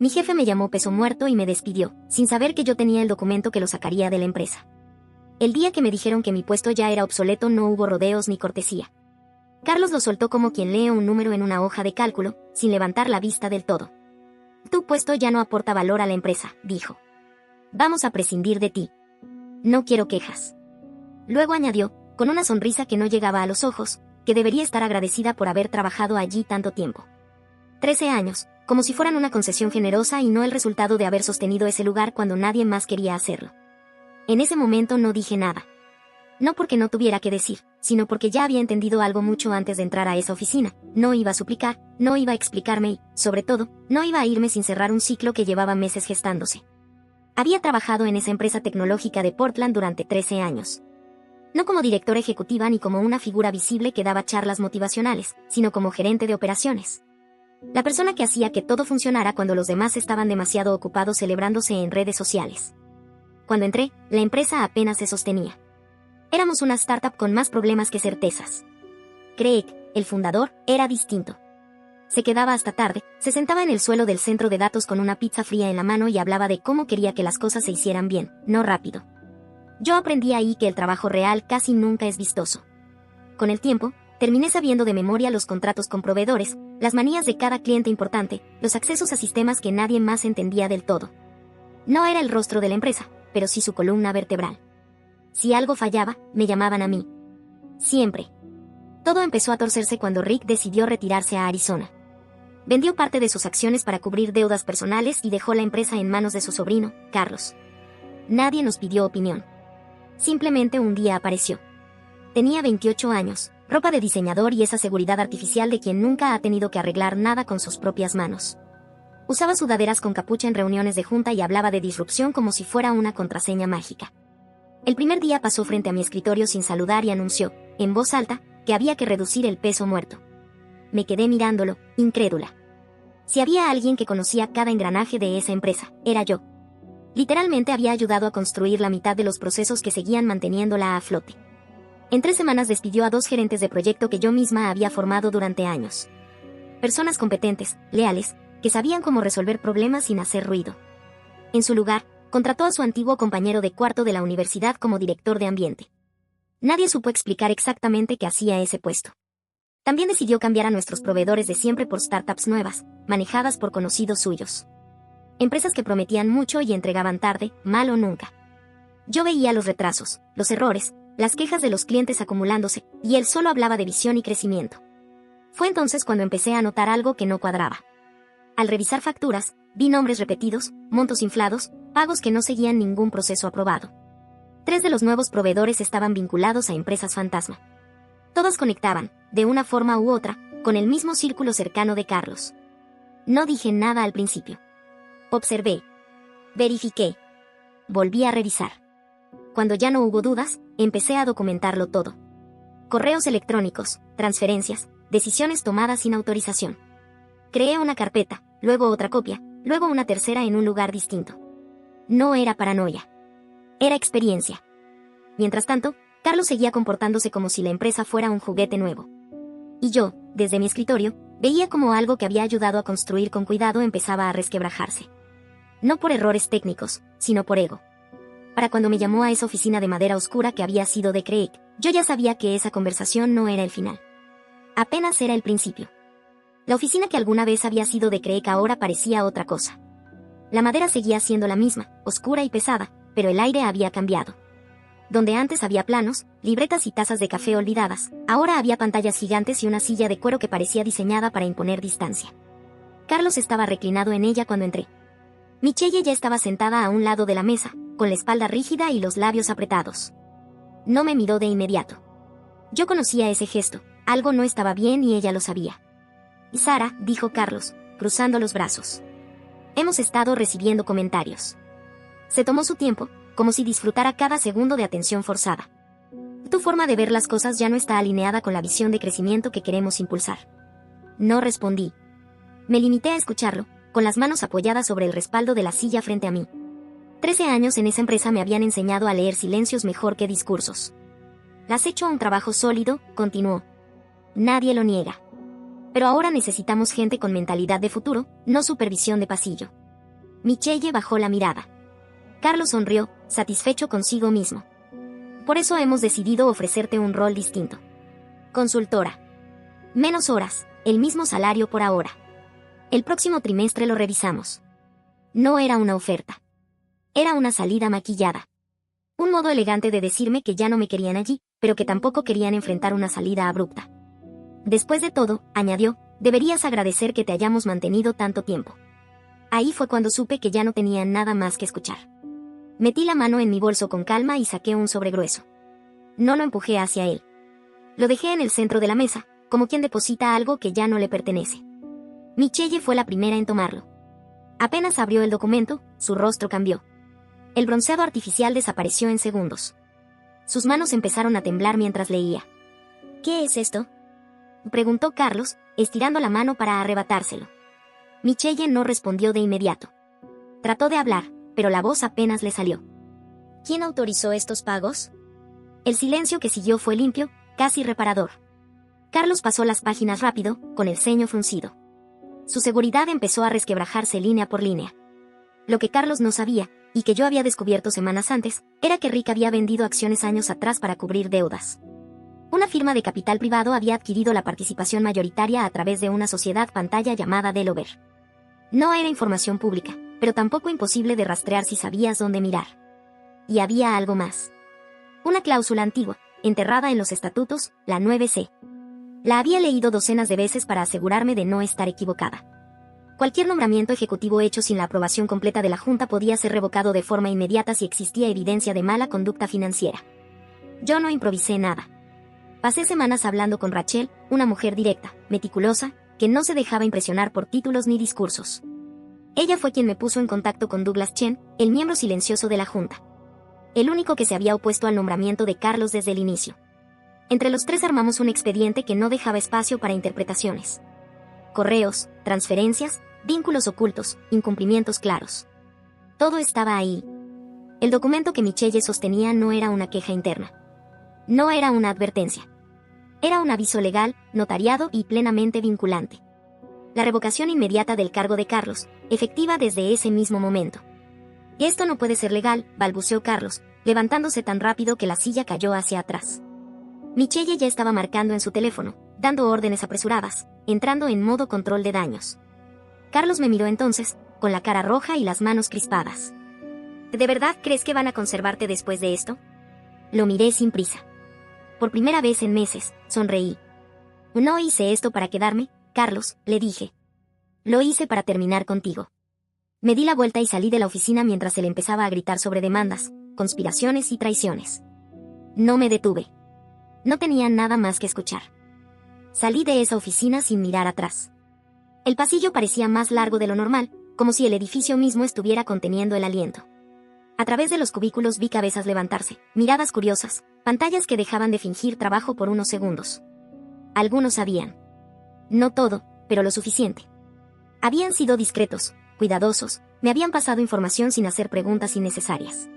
Mi jefe me llamó peso muerto y me despidió, sin saber que yo tenía el documento que lo sacaría de la empresa. El día que me dijeron que mi puesto ya era obsoleto no hubo rodeos ni cortesía. Carlos lo soltó como quien lee un número en una hoja de cálculo, sin levantar la vista del todo. Tu puesto ya no aporta valor a la empresa, dijo. Vamos a prescindir de ti. No quiero quejas. Luego añadió, con una sonrisa que no llegaba a los ojos, que debería estar agradecida por haber trabajado allí tanto tiempo. 13 años, como si fueran una concesión generosa y no el resultado de haber sostenido ese lugar cuando nadie más quería hacerlo. En ese momento no dije nada. No porque no tuviera que decir, sino porque ya había entendido algo mucho antes de entrar a esa oficina. No iba a suplicar, no iba a explicarme y, sobre todo, no iba a irme sin cerrar un ciclo que llevaba meses gestándose. Había trabajado en esa empresa tecnológica de Portland durante 13 años. No como directora ejecutiva ni como una figura visible que daba charlas motivacionales, sino como gerente de operaciones. La persona que hacía que todo funcionara cuando los demás estaban demasiado ocupados celebrándose en redes sociales. Cuando entré, la empresa apenas se sostenía. Éramos una startup con más problemas que certezas. Craig, el fundador, era distinto. Se quedaba hasta tarde, se sentaba en el suelo del centro de datos con una pizza fría en la mano y hablaba de cómo quería que las cosas se hicieran bien, no rápido. Yo aprendí ahí que el trabajo real casi nunca es vistoso. Con el tiempo, terminé sabiendo de memoria los contratos con proveedores, las manías de cada cliente importante, los accesos a sistemas que nadie más entendía del todo. No era el rostro de la empresa, pero sí su columna vertebral. Si algo fallaba, me llamaban a mí. Siempre. Todo empezó a torcerse cuando Rick decidió retirarse a Arizona. Vendió parte de sus acciones para cubrir deudas personales y dejó la empresa en manos de su sobrino, Carlos. Nadie nos pidió opinión. Simplemente un día apareció. Tenía 28 años, ropa de diseñador y esa seguridad artificial de quien nunca ha tenido que arreglar nada con sus propias manos. Usaba sudaderas con capucha en reuniones de junta y hablaba de disrupción como si fuera una contraseña mágica. El primer día pasó frente a mi escritorio sin saludar y anunció, en voz alta, que había que reducir el peso muerto. Me quedé mirándolo, incrédula. Si había alguien que conocía cada engranaje de esa empresa, era yo. Literalmente había ayudado a construir la mitad de los procesos que seguían manteniéndola a flote. En 3 semanas despidió a 2 gerentes de proyecto que yo misma había formado durante años. Personas competentes, leales, que sabían cómo resolver problemas sin hacer ruido. En su lugar, contrató a su antiguo compañero de cuarto de la universidad como director de ambiente. Nadie supo explicar exactamente qué hacía ese puesto. También decidió cambiar a nuestros proveedores de siempre por startups nuevas, manejadas por conocidos suyos. Empresas que prometían mucho y entregaban tarde, mal o nunca. Yo veía los retrasos, los errores, las quejas de los clientes acumulándose, y él solo hablaba de visión y crecimiento. Fue entonces cuando empecé a notar algo que no cuadraba. Al revisar facturas, vi nombres repetidos, montos inflados, pagos que no seguían ningún proceso aprobado. 3 de los nuevos proveedores estaban vinculados a empresas fantasma. Todas conectaban, de una forma u otra, con el mismo círculo cercano de Carlos. No dije nada al principio. Observé. Verifiqué. Volví a revisar. Cuando ya no hubo dudas, empecé a documentarlo todo. Correos electrónicos, transferencias, decisiones tomadas sin autorización. Creé una carpeta, luego otra copia, luego una tercera en un lugar distinto. No era paranoia. Era experiencia. Mientras tanto, Carlos seguía comportándose como si la empresa fuera un juguete nuevo. Y yo, desde mi escritorio, veía como algo que había ayudado a construir con cuidado empezaba a resquebrajarse. No por errores técnicos, sino por ego. Para cuando me llamó a esa oficina de madera oscura que había sido de Craig, yo ya sabía que esa conversación no era el final. Apenas era el principio. La oficina que alguna vez había sido de Craig ahora parecía otra cosa. La madera seguía siendo la misma, oscura y pesada, pero el aire había cambiado. Donde antes había planos, libretas y tazas de café olvidadas, ahora había pantallas gigantes y una silla de cuero que parecía diseñada para imponer distancia. Carlos estaba reclinado en ella cuando entré. Michelle ya estaba sentada a un lado de la mesa, con la espalda rígida y los labios apretados. No me miró de inmediato. Yo conocía ese gesto, algo no estaba bien y ella lo sabía. Y Sara, dijo Carlos, cruzando los brazos. Hemos estado recibiendo comentarios. Se tomó su tiempo, como si disfrutara cada segundo de atención forzada. Tu forma de ver las cosas ya no está alineada con la visión de crecimiento que queremos impulsar. No respondí. Me limité a escucharlo, con las manos apoyadas sobre el respaldo de la silla frente a mí. 13 años en esa empresa me habían enseñado a leer silencios mejor que discursos. Has hecho un trabajo sólido, continuó. Nadie lo niega. Pero ahora necesitamos gente con mentalidad de futuro, no supervisión de pasillo. Michelle bajó la mirada. Carlos sonrió, satisfecho consigo mismo. Por eso hemos decidido ofrecerte un rol distinto. Consultora. Menos horas, el mismo salario por ahora. El próximo trimestre lo revisamos. No era una oferta. Era una salida maquillada. Un modo elegante de decirme que ya no me querían allí, pero que tampoco querían enfrentar una salida abrupta. Después de todo, añadió, deberías agradecer que te hayamos mantenido tanto tiempo. Ahí fue cuando supe que ya no tenía nada más que escuchar. Metí la mano en mi bolso con calma y saqué un sobre grueso. No lo empujé hacia él. Lo dejé en el centro de la mesa, como quien deposita algo que ya no le pertenece. Michelle fue la primera en tomarlo. Apenas abrió el documento, su rostro cambió. El bronceado artificial desapareció en segundos. Sus manos empezaron a temblar mientras leía. ¿Qué es esto?, preguntó Carlos, estirando la mano para arrebatárselo. Michelle no respondió de inmediato. Trató de hablar, pero la voz apenas le salió. ¿Quién autorizó estos pagos? El silencio que siguió fue limpio, casi reparador. Carlos pasó las páginas rápido, con el ceño fruncido. Su seguridad empezó a resquebrajarse línea por línea. Lo que Carlos no sabía, y que yo había descubierto semanas antes, era que Rick había vendido acciones años atrás para cubrir deudas. Una firma de capital privado había adquirido la participación mayoritaria a través de una sociedad pantalla llamada Delaware. No era información pública, pero tampoco imposible de rastrear si sabías dónde mirar. Y había algo más. Una cláusula antigua, enterrada en los estatutos, la 9C. La había leído docenas de veces para asegurarme de no estar equivocada. Cualquier nombramiento ejecutivo hecho sin la aprobación completa de la Junta podía ser revocado de forma inmediata si existía evidencia de mala conducta financiera. Yo no improvisé nada. Pasé semanas hablando con Rachel, una mujer directa, meticulosa, que no se dejaba impresionar por títulos ni discursos. Ella fue quien me puso en contacto con Douglas Chen, el miembro silencioso de la Junta. El único que se había opuesto al nombramiento de Carlos desde el inicio. Entre los tres armamos un expediente que no dejaba espacio para interpretaciones. Correos, transferencias, vínculos ocultos, incumplimientos claros. Todo estaba ahí. El documento que Michelle sostenía no era una queja interna. No era una advertencia. Era un aviso legal, notariado y plenamente vinculante. La revocación inmediata del cargo de Carlos, efectiva desde ese mismo momento. Esto no puede ser legal, balbuceó Carlos, levantándose tan rápido que la silla cayó hacia atrás. Michelle ya estaba marcando en su teléfono, dando órdenes apresuradas, entrando en modo control de daños. Carlos me miró entonces, con la cara roja y las manos crispadas. ¿De verdad crees que van a conservarte después de esto? Lo miré sin prisa. Por primera vez en meses, sonreí. No hice esto para quedarme, Carlos, le dije. Lo hice para terminar contigo. Me di la vuelta y salí de la oficina mientras él empezaba a gritar sobre demandas, conspiraciones y traiciones. No me detuve. No tenía nada más que escuchar. Salí de esa oficina sin mirar atrás. El pasillo parecía más largo de lo normal, como si el edificio mismo estuviera conteniendo el aliento. A través de los cubículos vi cabezas levantarse, miradas curiosas, pantallas que dejaban de fingir trabajo por unos segundos. Algunos sabían. No todo, pero lo suficiente. Habían sido discretos, cuidadosos, me habían pasado información sin hacer preguntas innecesarias.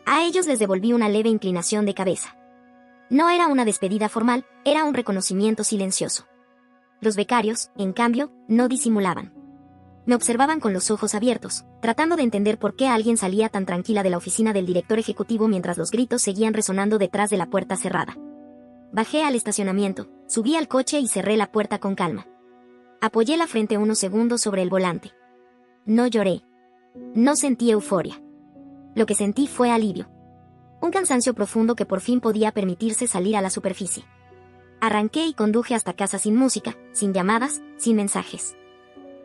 A ellos les devolví una leve inclinación de cabeza. No era una despedida formal, era un reconocimiento silencioso. Los becarios, en cambio, no disimulaban. Me observaban con los ojos abiertos, tratando de entender por qué alguien salía tan tranquila de la oficina del director ejecutivo mientras los gritos seguían resonando detrás de la puerta cerrada. Bajé al estacionamiento, subí al coche y cerré la puerta con calma. Apoyé la frente unos segundos sobre el volante. No lloré. No sentí euforia. Lo que sentí fue alivio. Un cansancio profundo que por fin podía permitirse salir a la superficie. Arranqué y conduje hasta casa sin música, sin llamadas, sin mensajes.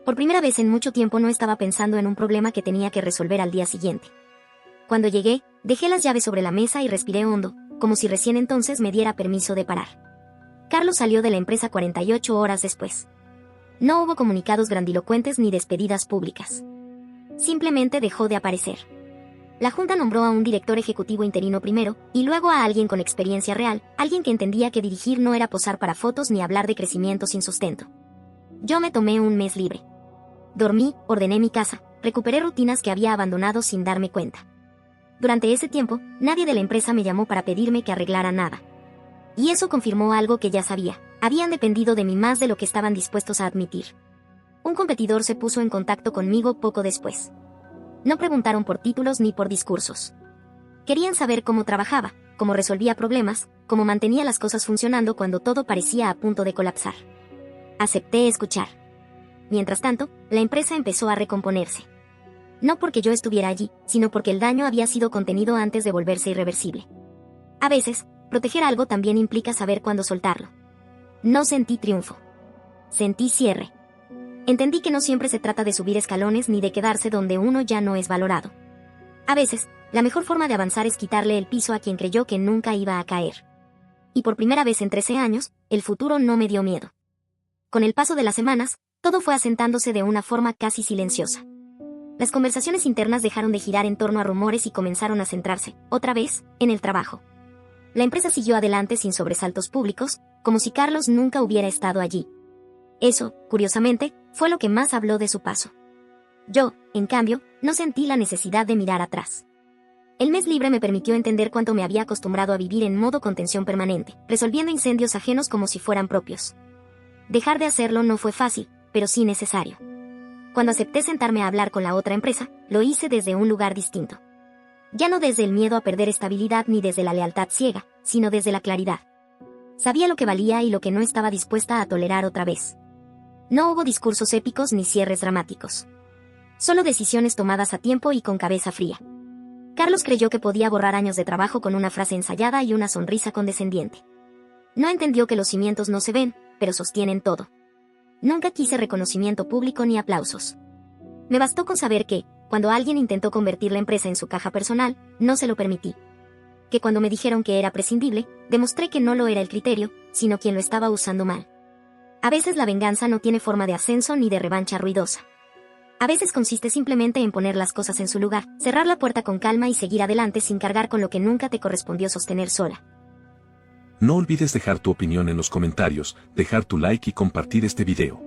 Por primera vez en mucho tiempo no estaba pensando en un problema que tenía que resolver al día siguiente. Cuando llegué, dejé las llaves sobre la mesa y respiré hondo, como si recién entonces me diera permiso de parar. Carlos salió de la empresa 48 horas después. No hubo comunicados grandilocuentes ni despedidas públicas. Simplemente dejó de aparecer. La Junta nombró a un director ejecutivo interino primero, y luego a alguien con experiencia real, alguien que entendía que dirigir no era posar para fotos ni hablar de crecimiento sin sustento. Yo me tomé un mes libre. Dormí, ordené mi casa, recuperé rutinas que había abandonado sin darme cuenta. Durante ese tiempo, nadie de la empresa me llamó para pedirme que arreglara nada. Y eso confirmó algo que ya sabía, habían dependido de mí más de lo que estaban dispuestos a admitir. Un competidor se puso en contacto conmigo poco después. No preguntaron por títulos ni por discursos. Querían saber cómo trabajaba, cómo resolvía problemas, cómo mantenía las cosas funcionando cuando todo parecía a punto de colapsar. Acepté escuchar. Mientras tanto, la empresa empezó a recomponerse. No porque yo estuviera allí, sino porque el daño había sido contenido antes de volverse irreversible. A veces, proteger algo también implica saber cuándo soltarlo. No sentí triunfo. Sentí cierre. Entendí que no siempre se trata de subir escalones ni de quedarse donde uno ya no es valorado. A veces, la mejor forma de avanzar es quitarle el piso a quien creyó que nunca iba a caer. Y por primera vez en 13 años, el futuro no me dio miedo. Con el paso de las semanas, todo fue asentándose de una forma casi silenciosa. Las conversaciones internas dejaron de girar en torno a rumores y comenzaron a centrarse, otra vez, en el trabajo. La empresa siguió adelante sin sobresaltos públicos, como si Carlos nunca hubiera estado allí. Eso, curiosamente, fue lo que más habló de su paso. Yo, en cambio, no sentí la necesidad de mirar atrás. El mes libre me permitió entender cuánto me había acostumbrado a vivir en modo contención permanente, resolviendo incendios ajenos como si fueran propios. Dejar de hacerlo no fue fácil, pero sí necesario. Cuando acepté sentarme a hablar con la otra empresa, lo hice desde un lugar distinto. Ya no desde el miedo a perder estabilidad ni desde la lealtad ciega, sino desde la claridad. Sabía lo que valía y lo que no estaba dispuesta a tolerar otra vez. No hubo discursos épicos ni cierres dramáticos. Solo decisiones tomadas a tiempo y con cabeza fría. Carlos creyó que podía borrar años de trabajo con una frase ensayada y una sonrisa condescendiente. No entendió que los cimientos no se ven, pero sostienen todo. Nunca quise reconocimiento público ni aplausos. Me bastó con saber que, cuando alguien intentó convertir la empresa en su caja personal, no se lo permití. Que cuando me dijeron que era prescindible, demostré que no lo era el criterio, sino quien lo estaba usando mal. A veces la venganza no tiene forma de ascenso ni de revancha ruidosa. A veces consiste simplemente en poner las cosas en su lugar, cerrar la puerta con calma y seguir adelante sin cargar con lo que nunca te correspondió sostener sola. No olvides dejar tu opinión en los comentarios, dejar tu like y compartir este video.